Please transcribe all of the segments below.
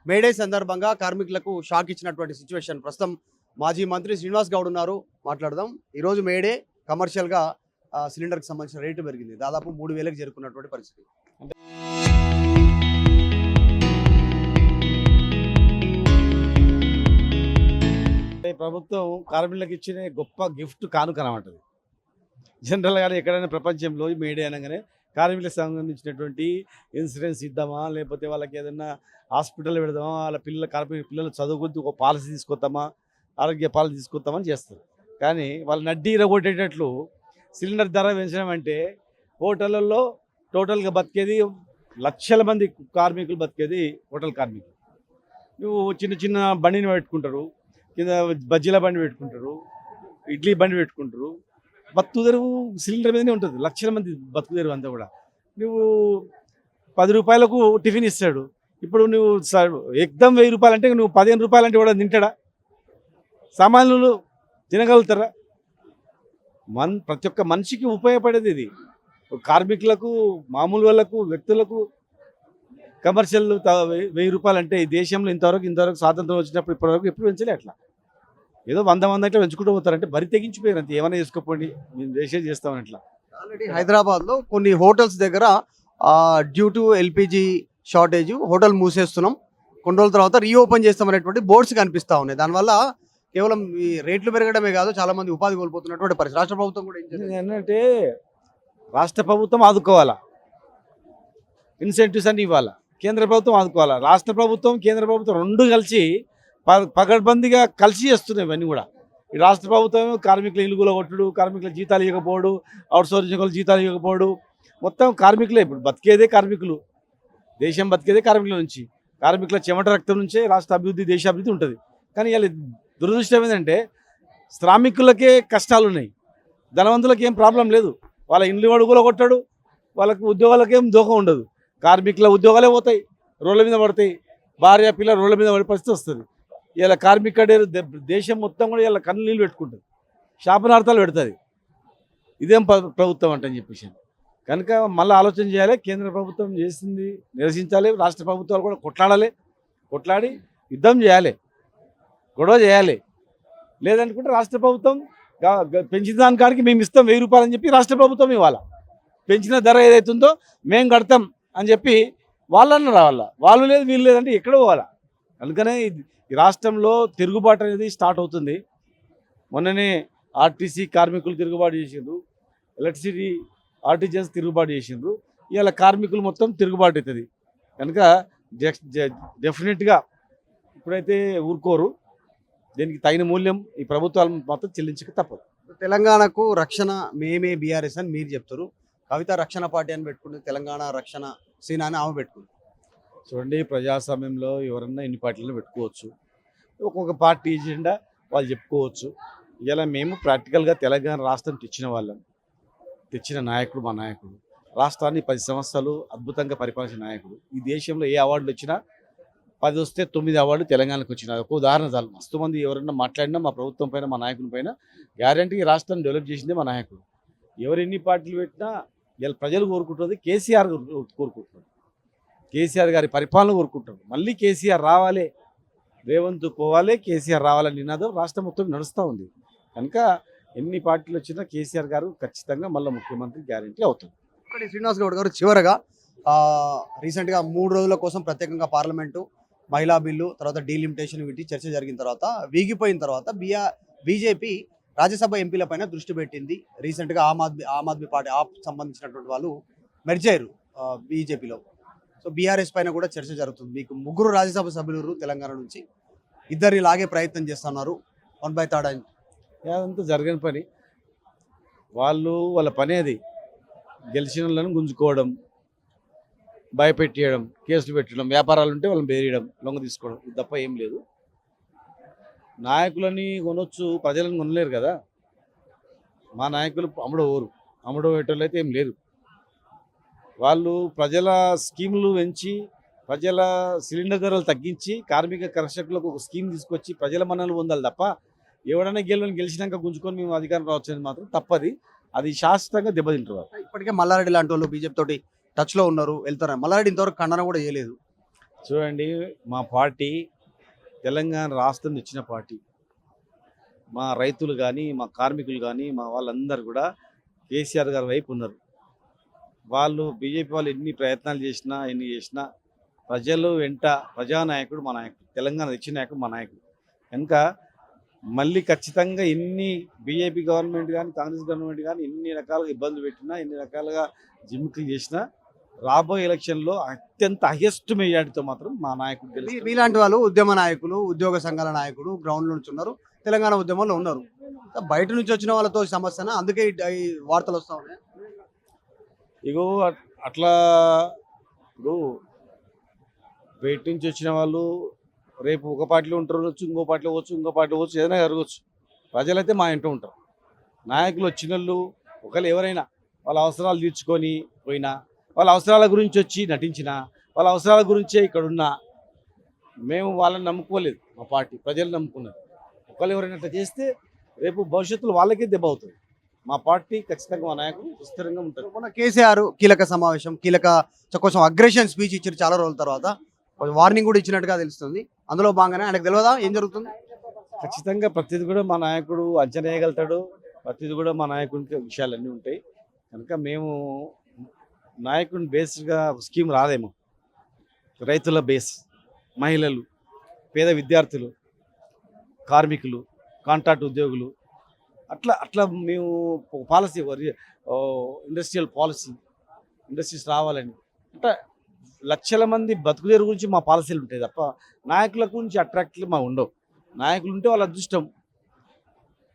May Day సందర్భంగా కార్మికులకు shock ఇచ్చినటువంటి సిచ్యువేషన్ ప్రస్తుతం మాజీ మంత్రి శ్రీనివాస్ గౌడ్ ఉన్నారు. మాట్లాడదాం. ఈరోజు మేడే కమర్షియల్గా సిలిండర్కి సంబంధించిన రేటు పెరిగింది. దాదాపు 3,000కి చేరుకున్నటువంటి పరిస్థితి. ప్రభుత్వం కార్మికులకు ఇచ్చిన గొప్ప గిఫ్ట్ కానుక అన్నమాట. జనరల్గా ఎక్కడైనా ప్రపంచంలో మేడే అనగానే కార్మికులకు సంబంధించినటువంటి ఇన్సూరెన్స్ ఇద్దామా, లేకపోతే వాళ్ళకి ఏదైనా హాస్పిటల్ పెడదామా, వాళ్ళ కార్మిక పిల్లలు చదువుకుంటూ ఒక పాలసీ తీసుకొద్దామా, ఆరోగ్య పాలసీ తీసుకొద్దామని చేస్తారు. కానీ వాళ్ళు నడ్డీ ఇరగొట్టేటట్లు సిలిండర్ ధర పెంచడం అంటే హోటళ్ళల్లో టోటల్గా బతికేది లక్షల మంది కార్మికులు బతికేది హోటల్ కార్మికులు. నువ్వు చిన్న చిన్న బండిని పెట్టుకుంటారు, కింద బజ్జీల బండి పెట్టుకుంటారు, ఇడ్లీ బండి పెట్టుకుంటారు. బతుకుదెరువు సిలిండర్ మీదనే ఉంటుంది. లక్షల మంది బతుకుదెరువు అంతా కూడా. నువ్వు 10 రూపాయలకు టిఫిన్ ఇస్తాడు. ఇప్పుడు నువ్వు ఎగ్దమ్ 1000 రూపాయలు అంటే నువ్వు 15 రూపాయలు అంటే కూడా తింటాడా? సామాన్యులు తినగలుగుతారా? ప్రతి ఒక్క మనిషికి ఉపయోగపడేది ఇది. కార్మికులకు, మామూలు వాళ్ళకు, వ్యక్తులకు కమర్షియల్ 1000 రూపాయలు అంటే ఈ దేశంలో ఇంతవరకు స్వాతంత్రం వచ్చినప్పుడు ఇప్పటివరకు ఎప్పుడు పెంచలే. అట్లా ఏదో 100 అట్లా పెంచుకుంటూ పోతారంటే బరి తెగించిపోయారు. అంతే, ఏమైనా చేసుకోండి, మేము దేశం చేస్తామని. అట్లా ఆల్రెడీ హైదరాబాద్లో కొన్ని హోటల్స్ దగ్గర due to LPG shortage hotel మూసేస్తున్నాం, కొన్ని రోజుల తర్వాత రీఓపెన్ చేస్తామనేటువంటి బోర్డ్స్ కనిపిస్తూ ఉన్నాయి. దానివల్ల కేవలం ఈ రేట్లు పెరగడమే కాదు, చాలా మంది ఉపాధి కోల్పోతున్నటువంటి పరిస్థితి. రాష్ట్ర ప్రభుత్వం కూడా ఏం చేస్తుంది ఏంటంటే రాష్ట్ర ప్రభుత్వం ఆదుకోవాలా, ఇన్సెంటివ్స్ అన్ని ఇవ్వాలా, కేంద్ర ప్రభుత్వం ఆదుకోవాలా. రాష్ట్ర ప్రభుత్వం, కేంద్ర ప్రభుత్వం రెండు కలిసి పకడ్బందీగా కలిసి చేస్తున్నాయి ఇవన్నీ కూడా. ఈ రాష్ట్ర ప్రభుత్వం కార్మికుల ఇల్లుగుల కొట్టుడు, కార్మికుల జీతాలు ఇవ్వకపోవడు, అవుట్సోర్సింగ్ జీతాలు ఇవ్వకపోవడు, మొత్తం కార్మికులే. ఇప్పుడు బతికేదే కార్మికులు, దేశం బతికేదే కార్మికుల నుంచి. కార్మికుల చెమట రక్తం నుంచే రాష్ట్ర అభివృద్ధి, దేశాభివృద్ధి ఉంటుంది. కానీ ఇలా దురదృష్టం ఏంటంటే శ్రామికులకే కష్టాలు ఉన్నాయి, ధనవంతులకు ఏం ప్రాబ్లం లేదు. వాళ్ళ ఇండ్లు అడుగులో కొట్టాడు, వాళ్ళకి ఉద్యోగాలకేం దోహం ఉండదు. కార్మికుల ఉద్యోగాలే పోతాయి, రోడ్ల మీద పడతాయి, భార్య పిల్లలు రోడ్ల మీద పడే పరిస్థితి వస్తుంది. ఇలా కార్మిక దేశం మొత్తం కూడా ఇలా కళ్ళు నీళ్ళు పెట్టుకుంటుంది, శాపనార్థాలు పెడుతుంది. ఇదేం ప్రభుత్వం అంటని చెప్పేసి కనుక మళ్ళీ ఆలోచన చేయాలి. కేంద్ర ప్రభుత్వం చేసింది నిరసించాలి, రాష్ట్ర ప్రభుత్వాలు కూడా కొట్లాడి యుద్ధం చేయాలి, గొడవ చేయాలి. లేదనుకుంటే రాష్ట్ర ప్రభుత్వం పెంచిన దానికాడికి మేము ఇస్తాం 1000 రూపాయలు అని చెప్పి రాష్ట్ర ప్రభుత్వం ఇవ్వాలి. పెంచిన ధర ఏదైతుందో మేము కడతాం అని చెప్పి వాళ్ళన్న రావాలా. వాళ్ళు లేదు వీళ్ళు లేదంటే ఎక్కడ పోవాలా? అందుకనే ఈ రాష్ట్రంలో తిరుగుబాటు అనేది స్టార్ట్ అవుతుంది. మొన్ననే ఆర్టీసీ కార్మికులు తిరుగుబాటు చేసిండ్రు, ఎలక్ట్రిసిటీ ఆర్టిజన్స్ తిరుగుబాటు చేసిండ్రు. ఇవాళ కార్మికులు మొత్తం తిరుగుబాటు అవుతుంది. కనుక డెఫినెట్గా ఇప్పుడైతే ఊరుకోరు, దీనికి తగిన మూల్యం ఈ ప్రభుత్వాలు మాత్రం చెల్లించక తప్పదు. తెలంగాణకు రక్షణ మేమే బీఆర్ఎస్ అని మీరు చెప్తారు, కవిత రక్షణ పార్టీ అని పెట్టుకుంది, తెలంగాణ రక్షణ సేన అని ఆమె పెట్టుకుంది. చూడండి, ప్రజాస్వామ్యంలో ఎవరన్నా ఎన్ని పార్టీలను పెట్టుకోవచ్చు, ఒక్కొక్క పార్టీ ఎజెండా వాళ్ళు చెప్పుకోవచ్చు. ఇలా మేము ప్రాక్టికల్గా తెలంగాణ రాష్ట్రం తెచ్చిన నాయకుడు మా నాయకుడు. రాష్ట్రాన్ని 10 సంవత్సరాలు అద్భుతంగా పరిపాలించిన నాయకుడు. ఈ దేశంలో ఏ అవార్డులు వచ్చినా 10 వస్తే 9 అవార్డులు తెలంగాణకు వచ్చినాయి. ఒక ఉదాహరణ చాలు. మస్తు మంది ఎవరన్నా మాట్లాడినా మా ప్రభుత్వం పైన, మా నాయకుని పైన గ్యారంటీ రాష్ట్రాన్ని డెవలప్ చేసిందే మా నాయకుడు. ఎవరు ఎన్ని పార్టీలు పెట్టినా ఇలా ప్రజలు కోరుకుంటుంది, కేసీఆర్ కోరుకుంటున్నారు, కేసీఆర్ గారి పరిపాలన కోరుకుంటారు. మళ్ళీ కేసీఆర్ రావాలి, రేవంత్ పోవాలి, కేసీఆర్ రావాలని నినాదం రాష్ట్రం మొత్తం నడుస్తూ ఉంది. కనుక ఎన్ని పార్టీలు వచ్చినా కేసీఆర్ గారు ఖచ్చితంగా మళ్ళీ ముఖ్యమంత్రి గ్యారంటీ అవుతుంది. ఒకటి శ్రీనివాస్ గౌడ్ గారు, చివరగా రీసెంట్గా 3 రోజుల కోసం ప్రత్యేకంగా పార్లమెంటు మహిళా బిల్లు, తర్వాత డీలిమిటేషన్ వీటి చర్చ జరిగిన తర్వాత వీగిపోయిన తర్వాత బీజేపీ రాజ్యసభ ఎంపీల పైన దృష్టి పెట్టింది. రీసెంట్గా ఆమ్ ఆద్మీ పార్టీ సంబంధించినటువంటి వాళ్ళు మెర్జ్ అయ్యారు బీజేపీలో. సో బీఆర్ఎస్ పైన కూడా చర్చ జరుగుతుంది. మీకు 3 రాజ్యసభ సభ్యులు తెలంగాణ నుంచి, ఇద్దరు ఇలాగే ప్రయత్నం చేస్తున్నారు 1/3 అని. అదంతా జరగని పని. వాళ్ళ పని అది. గెలిచిన వాళ్ళని గుంజుకోవడం, భయపెట్టేయడం, కేసులు పెట్టడం, వ్యాపారాలు ఉంటే వాళ్ళని బేరియడం, లొంగ తీసుకోవడం, ఇది తప్ప ఏం లేదు. నాయకులని కొనొచ్చు, ప్రజలను కొనలేరు కదా. మా నాయకులు అమ్ముడు పెట్టేళ్ళు అయితే ఏం లేరు. వాళ్ళు ప్రజల స్కీములు పెంచి, ప్రజల సిలిండర్ ధరలు తగ్గించి, కార్మిక కర్షకులకు ఒక స్కీమ్ తీసుకొచ్చి ప్రజల మన్నలు పొందాలి తప్ప ఎవడైనా గెలిచినాక గుంజుకొని మేము అధికారం రావచ్చని మాత్రం తప్పది. అది శాశ్వతంగా దెబ్బతింటారు. ఇప్పటికే మల్లారెడ్డి లాంటి వాళ్ళు బీజేపీ తోటి టచ్లో ఉన్నారు, వెళ్తారు. మల్లారెడ్డి ఇంతవరకు ఖండన కూడా చేయలేదు. చూడండి, మా పార్టీ తెలంగాణ రాష్ట్రం ఇచ్చిన పార్టీ. మా రైతులు కానీ, మా కార్మికులు కానీ, మా వాళ్ళందరూ కూడా కేసీఆర్ గారి వైపు ఉన్నారు. వాళ్ళు బీజేపీ వాళ్ళు ఎన్ని ప్రయత్నాలు చేసినా, ఎన్ని చేసినా ప్రజలు వెంట ప్రజానాయకుడు మా నాయకుడు. తెలంగాణ ఇచ్చిన నాయకుడు మా నాయకుడు. కనుక మళ్ళీ ఖచ్చితంగా ఎన్ని బీజేపీ గవర్నమెంట్ కానీ, కాంగ్రెస్ గవర్నమెంట్ కానీ ఎన్ని రకాలుగా ఇబ్బందులు పెట్టినా, ఎన్ని రకాలుగా జిమ్మికులు చేసినా రాబోయే ఎలక్షన్లో అత్యంత హైయెస్ట్ మెజార్టీతో మాత్రం మా నాయకుడు గెలుస్తాడు. మీలాంటి వాళ్ళు ఉద్యమ నాయకులు, ఉద్యోగ సంఘాల నాయకులు గ్రౌండ్ నుంచి ఉన్నారు, తెలంగాణ ఉద్యమంలో ఉన్నారు. బయట నుంచి వచ్చిన వాళ్ళతో సమస్యన, అందుకే ఈ వార్తలు వస్తా ఉన్నాయి. ఇగో అట్లా ఇప్పుడు బయట నుంచి వచ్చిన వాళ్ళు రేపు ఒక పార్టీలో ఉంటారు, ఇంకో పార్టీలో పోవచ్చు, ఇంకో పార్టీలో పోవచ్చు, ఏదైనా జరగవచ్చు. ప్రజలైతే మా ఇంట ఉంటారు. నాయకులు వచ్చిన వాళ్ళు ఒకళ్ళు ఎవరైనా వాళ్ళ అవసరాలు తీర్చుకొని పోయినా, వాళ్ళ అవసరాల గురించి వచ్చి నటించినా, వాళ్ళ అవసరాల గురించే ఇక్కడ ఉన్నా, మేము వాళ్ళని నమ్ముకోలేదు. మా పార్టీ ప్రజలు నమ్ముకున్నారు. ఒకళ్ళు ఎవరైనా అట్లా చేస్తే రేపు భవిష్యత్తులో వాళ్ళకే దెబ్బ అవుతుంది. మా పార్టీ ఖచ్చితంగా మా నాయకులు విస్తరంగా ఉంటారు. మొన్న కేసీఆర్ కీలక సమావేశం, కొంచెం అగ్రెషన్ స్పీచ్ ఇచ్చారు చాలా రోజుల తర్వాత. వార్నింగ్ కూడా ఇచ్చినట్టుగా తెలుస్తుంది. అందులో భాగంగానే ఆయనకు తెలియదా ఏం జరుగుతుంది? ఖచ్చితంగా ప్రతిది కూడా మా నాయకుడు అంచనా వేయగలుగుతాడు. ప్రతిది కూడా మా నాయకుడికి విషయాలన్నీ ఉంటాయి. కనుక మేము నాయకుడిని బేస్డ్గా స్కీమ్ రాదేమో. రైతుల బేస్, మహిళలు, పేద విద్యార్థులు, కార్మికులు, కాంట్రాక్ట్ ఉద్యోగులు, అట్లా అట్లా మేము పాలసీ, ఇండస్ట్రియల్ పాలసీ, ఇండస్ట్రీస్ రావాలని అంటే లక్షల మంది బతుకుదేరు గురించి మా పాలసీలు ఉంటాయి తప్ప నాయకుల గురించి అట్రాక్ట్లు మా ఉండవు. నాయకులు ఉంటే వాళ్ళ అదృష్టం,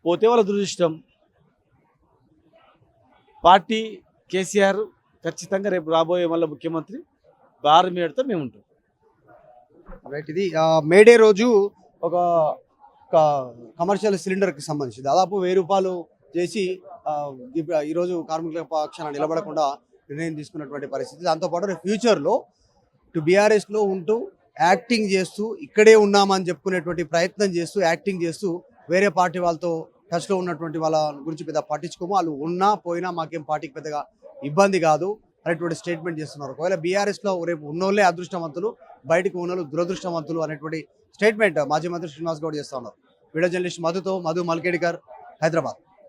పోతే వాళ్ళ దురదృష్టం. పార్టీ కేసీఆర్ ఖచ్చితంగా రేపు రాబోయే మళ్ళీ ముఖ్యమంత్రి భారీ మేడతో మేము ఉంటాం. రైట్, ఇది మేడే రోజు ఒక కమర్షియల్ సిలిండర్కి సంబంధించి దాదాపు 1000 రూపాయలు చేసి ఈరోజు కార్మికుల పక్షాన నిలబడకుండా నిర్ణయం తీసుకున్నటువంటి పరిస్థితి. దాంతోపాటు రేపు ఫ్యూచర్లో బీఆర్ఎస్లో ఉంటూ యాక్టింగ్ చేస్తూ ఇక్కడే ఉన్నామని చెప్పుకునేటువంటి ప్రయత్నం చేస్తూ యాక్టింగ్ చేస్తూ వేరే పార్టీ వాళ్ళతో టచ్లో ఉన్నటువంటి వాళ్ళ గురించి పెద్ద పట్టించుకోము, వాళ్ళు ఉన్నా పోయినా మాకేం పార్టీకి పెద్దగా ఇబ్బంది కాదు అనేటువంటి స్టేట్మెంట్ చేస్తున్నారు. ఒకవేళ బీఆర్ఎస్లో రేపు ఉన్నోళ్ళే అదృష్టవంతులు, బయటకు ఉన్నోళ్ళు దురదృష్టవంతులు అనేటువంటి స్టేట్మెంట్ మాజీ మంత్రి శ్రీనివాస్ గౌడ్ చేస్తా ఉన్నారు. Video journalist Madhu Malkedikar, Hyderabad.